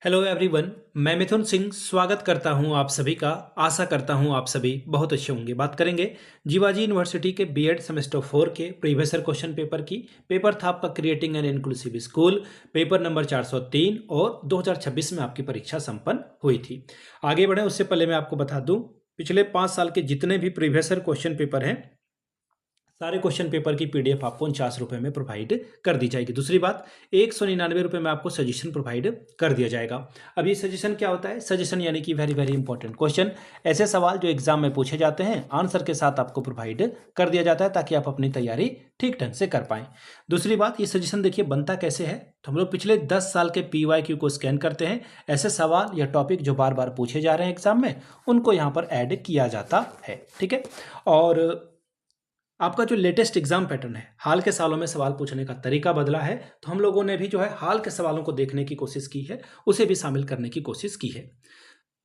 Hello everyone. मैं मिथुन सिंह स्वागत करता हूं आप सभी का। आशा करता हूं आप सभी बहुत अच्छे होंगे। बात करेंगे जीवाजी यूनिवर्सिटी के बीएड सेमेस्टर 4 के प्रीवियस ईयर क्वेश्चन पेपर की। पेपर था आपका creating an inclusive school, paper number 403 और 2026 में आपकी परीक्षा संपन्न हुई थी। आगे बढ़े उससे पहले मैं आपको बता दूं, पिछले 5 साल के जितने भी प्रीवियस ईयर क्वेश्चन पेपर हैं, सारे क्वेश्चन पेपर की पीडीएफ आपको 49 रुपये में प्रोवाइड कर दी जाएगी। दूसरी बात, 199 रुपये में आपको सजेशन प्रोवाइड कर दिया जाएगा। अब ये सजेशन क्या होता है? सजेशन यानी कि वेरी वेरी इंपॉर्टेंट क्वेश्चन, ऐसे सवाल जो एग्जाम में पूछे जाते हैं, आंसर के साथ आपको प्रोवाइड कर दिया जाता है ताकि आप अपनी तैयारी ठीक ढंग से कर पाएं। दूसरी बात, ये सजेशन देखिए बनता कैसे है, तो हम लोग पिछले 10 साल के PYQ को स्कैन करते हैं। ऐसे सवाल या टॉपिक जो बार बार पूछे जा रहे हैं एग्जाम में, उनको यहाँ पर ऐड किया जाता है। ठीक है। और आपका जो लेटेस्ट एग्जाम पैटर्न है, हाल के सालों में सवाल पूछने का तरीका बदला है, तो हम लोगों ने भी जो है हाल के सवालों को देखने की कोशिश की है, उसे भी शामिल करने की कोशिश की है।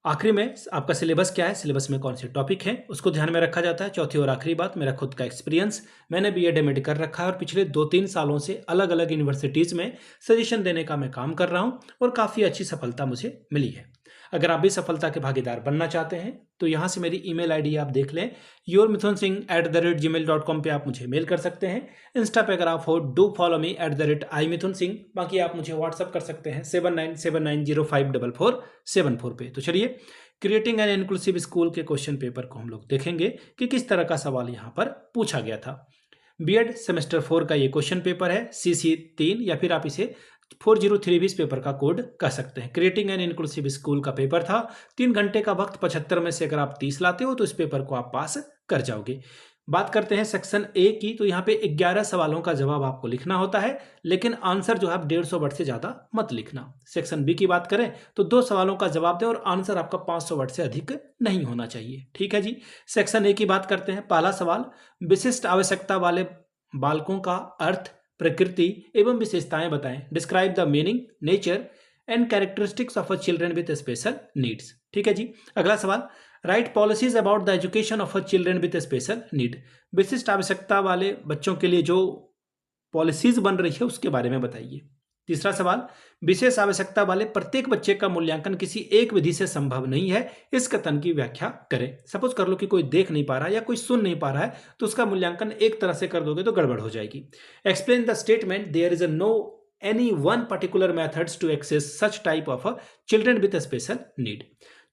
आखिरी में आपका सिलेबस क्या है, सिलेबस में कौन से टॉपिक हैं, उसको ध्यान में रखा जाता है। चौथी और आखिरी बात, मेरा खुद का एक्सपीरियंस, मैंने बीएड एमएड कर रखा है और पिछले 2-3 सालों से अलग अलग यूनिवर्सिटीज़ में सजेशन देने का मैं काम कर रहा हूँ और काफ़ी अच्छी सफलता मुझे मिली है। अगर आप भी सफलता के भागीदार बनना चाहते हैं तो यहाँ से मेरी ईमेल आईडी आप देख लें, yourmithunsingh@gmail.com पे आप मुझे मेल कर सकते हैं। इंस्टा पे अगर आप हो, डू फॉलो मी @imithunsingh। बाकी आप मुझे व्हाट्सअप कर सकते हैं 7979054474 पे। तो चलिए, क्रिएटिंग एन इंक्लूसिव स्कूल के क्वेश्चन पेपर को हम लोग देखेंगे कि किस तरह का सवाल यहाँ पर पूछा गया था। बीएड सेमेस्टर 4 का ये क्वेश्चन पेपर है, CC3, या फिर आप इसे 4030 इस पेपर का कोड कह सकते हैं। क्रिएटिंग एन इंक्लूसिव स्कूल का पेपर था, 3 घंटे का वक्त, 75 में से अगर आप 30 लाते हो तो इस पेपर को आप पास कर जाओगे। बात करते हैं सेक्शन ए की, तो यहाँ पे 11 सवालों का जवाब आपको लिखना होता है, लेकिन आंसर जो है आप 150 वर्ड से ज़्यादा मत लिखना। सेक्शन बी की बात करें तो 2 सवालों का जवाब दें और आंसर आपका 500 वर्ड से अधिक नहीं होना चाहिए। ठीक है जी। सेक्शन ए की बात करते हैं। पहला सवाल, विशिष्ट आवश्यकता वाले बालकों का अर्थ, प्रकृति एवं विशेषताएं बताएं। Describe the meaning, nature and characteristics of a children with special needs. ठीक है जी। अगला सवाल, right policies about the education of a children with special need. विशिष्ट आवश्यकता वाले बच्चों के लिए जो पॉलिसीज बन रही है उसके बारे में बताइए। तीसरा सवाल, विशेष आवश्यकता वाले प्रत्येक बच्चे का मूल्यांकन किसी एक विधि से संभव नहीं है, इस कथन की व्याख्या करें। सपोज कर लो कि कोई देख नहीं पा रहा है या कोई सुन नहीं पा रहा है, तो उसका मूल्यांकन एक तरह से कर दोगे तो गड़बड़ हो जाएगी। Explain the statement, there is no any one particular methods to access such type of children with special need.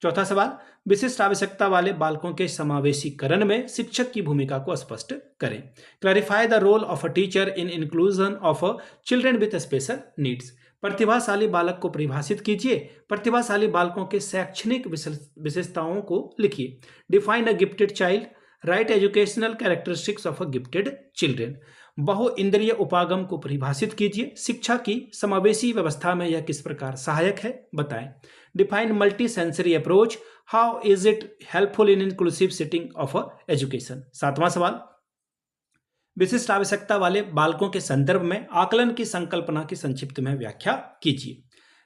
चौथा सवाल, विशिष्ट आवश्यकता वाले बालकों के समावेशीकरण में शिक्षक की भूमिका को स्पष्ट करें। Clarify the role of a teacher in inclusion of children with special needs. प्रतिभाशाली बालक को परिभाषित कीजिए। प्रतिभाशाली बालकों के शैक्षणिक विशेषताओं को लिखिए। Define a gifted child, right educational characteristics of a gifted children. बहु इंद्रिय उपागम को परिभाषित कीजिए। शिक्षा की समावेशी व्यवस्था में यह किस प्रकार सहायक है, बताएं। Define multi sensory approach, how is it helpful in inclusive setting of education. सातवां सवाल, विशिष्ट आवश्यकता वाले बालकों के संदर्भ में आकलन की संकल्पना की संक्षिप्त में व्याख्या कीजिए।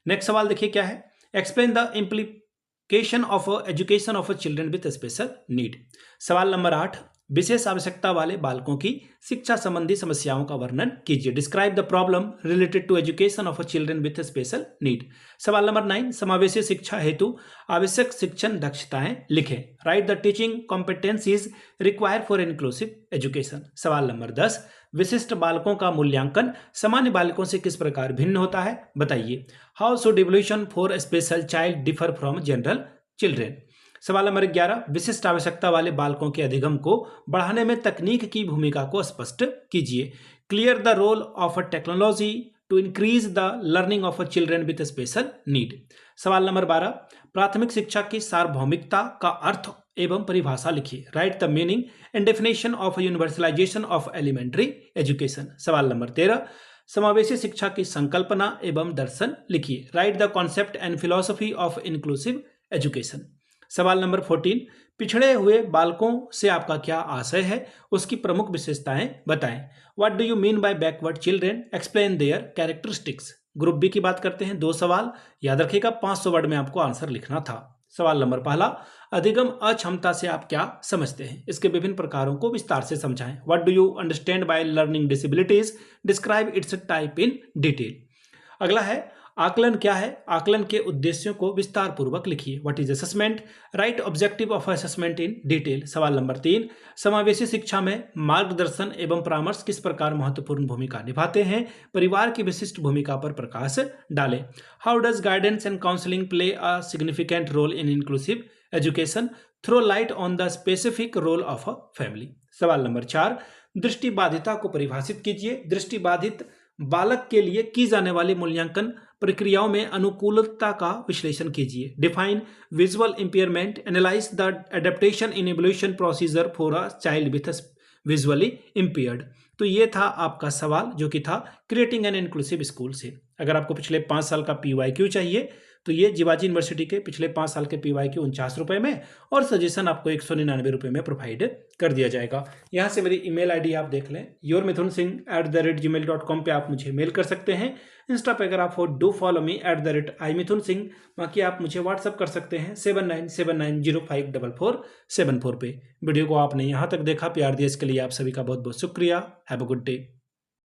नेक्स्ट सवाल देखिए क्या है, explain the implication of education of children with special need. सवाल नंबर 8, विशेष आवश्यकता वाले बालकों की शिक्षा संबंधी समस्याओं का वर्णन कीजिए। Describe the problem related to education of children with special need. सवाल नंबर 9, समावेशी शिक्षा हेतु आवश्यक शिक्षण दक्षताएं लिखें। Write the teaching competencies required for inclusive education. सवाल नंबर 10, विशिष्ट बालकों का मूल्यांकन सामान्य बालकों से किस प्रकार भिन्न होता है, बताइए। How should evolution for special child differ from general children. सवाल नंबर 11, विशिष्ट आवश्यकता वाले बालकों के अधिगम को बढ़ाने में तकनीक की भूमिका को स्पष्ट कीजिए। Clear the role of a technology to increase the learning of a children with special need. सवाल नंबर 12, प्राथमिक शिक्षा की सार्वभौमिकता का अर्थ एवं परिभाषा लिखिए। Write the meaning and definition of universalisation of elementary education. सवाल नंबर 13, समावेशी शिक्षा की संकल्पना एवं दर्शन लिखिए। Write the concept and philosophy of inclusive education. सवाल नंबर 14, पिछड़े हुए बालकों से आपका क्या आशय है, उसकी प्रमुख विशेषताएं बताएं। What do you mean by backward children, explain their characteristics. Group B की बात करते हैं। 2 सवाल, याद रखिएगा 500 वर्ड में आपको आंसर लिखना था। सवाल नंबर पहला, अधिगम अक्षमता से आप क्या समझते हैं, इसके विभिन्न प्रकारों को विस्तार से समझाएं। What do you understand by learning disabilities, describe it's type in detail. अगला है, आकलन क्या है? आकलन के उद्देश्यों को विस्तार पूर्वक लिखिए। What is assessment? Right objective of assessment in detail. सवाल नंबर 3, समावेशी शिक्षा में मार्गदर्शन एवं परामर्श किस प्रकार महत्वपूर्ण भूमिका निभाते हैं? परिवार की विशिष्ट भूमिका पर प्रकाश डालें। How does guidance and counselling play a significant role in inclusive education? Throw light on the specific role of a family. सवाल नंबर 4, दृष्टिबाधिता को परिभाषित कीजिए। दृष्टिबाधित बालक के लिए की जाने वाली मूल्यांकन प्रक्रियाओं में अनुकूलता का विश्लेषण कीजिए। Define visual impairment, analyse the adaptation in evolution procedure for a child with visually impaired. तो ये था आपका सवाल जो कि था क्रिएटिंग एन इंक्लूसिव स्कूल से। अगर आपको पिछले 5 साल का PYQ चाहिए तो ये जिवाजी यूनिवर्सिटी के पिछले 5 साल के PYQ 49 रुपये में और सजेशन आपको 199 रुपये में प्रोवाइड कर दिया जाएगा। यहाँ से मेरी email ID आप देख लें, yourmithunsingh@gmail.com पे आप मुझे मेल कर सकते हैं। इंस्टा पे अगर आप हो डू फॉलो मी @imithunsingh। बाकी आप मुझे व्हाट्सअप कर सकते हैं 7979054474 पे। वीडियो को आपने यहाँ तक देखा, प्यार दिया इसके लिए आप सभी का बहुत बहुत शुक्रिया। Have a good day.